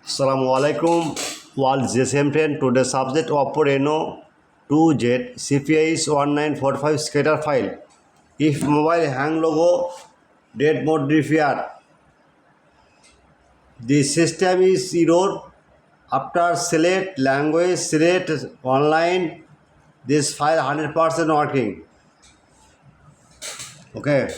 Assalamu alaikum. World GSM 10. Today's subject Oppo Reno 2Z CPI is 1945 scatter file. If mobile hang logo dead mode repair. The system is error after select language select online. This file 100% working. Okay.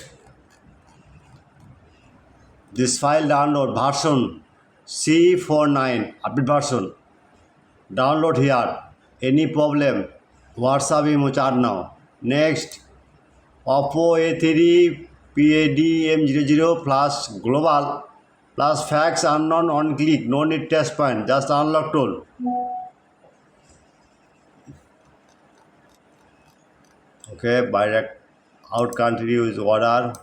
This file download version C49 update version. Download here. Any problem? WhatsApp me chat now. Next, Oppo A3 PADM00 plus global plus fax unknown on click. No need test point. Just unlock tool. Okay, direct out country use order.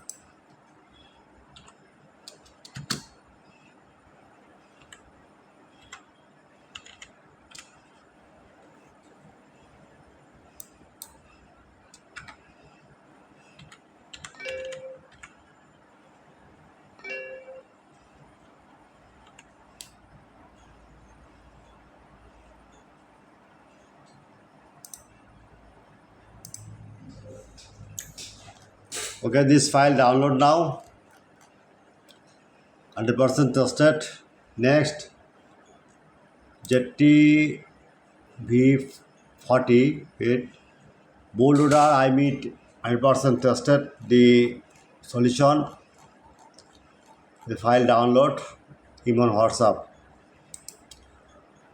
Okay, this file download now. 100% trusted. Next, ZTV40 with bootloader. I meet 100% trusted. The solution. The file download. Even WhatsApp.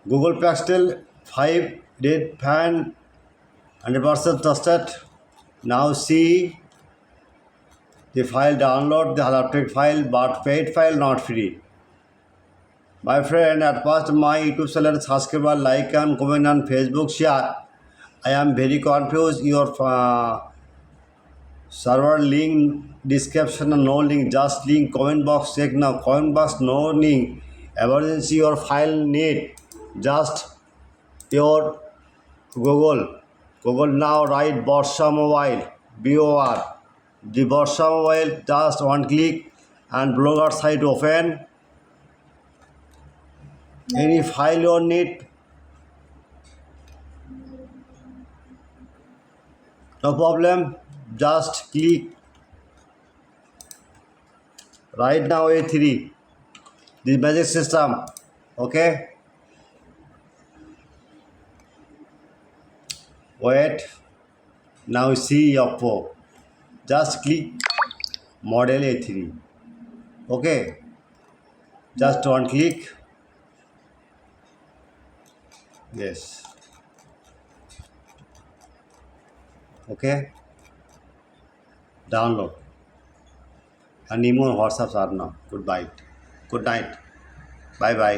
Google Pixel 5 did fan 100% trusted. Now see the file download the electric file but paid file not free. My friend, at first my YouTube channel subscriber like and comment on Facebook share. I am very confused. Your server link description and no link, just link comment box check now. Comment box no link. Emergency your file need just your Google now write Borsha mobile BOR. The Borsha mobile just one click and blogger site open. Any file you need, no problem. Just click right now A3. The magic system. Okay. Wait. Now see Oppo. Just click model A3. Okay. Just one click. Yes. Okay. Download. And email WhatsApp are now. Goodbye. Good night. Bye bye.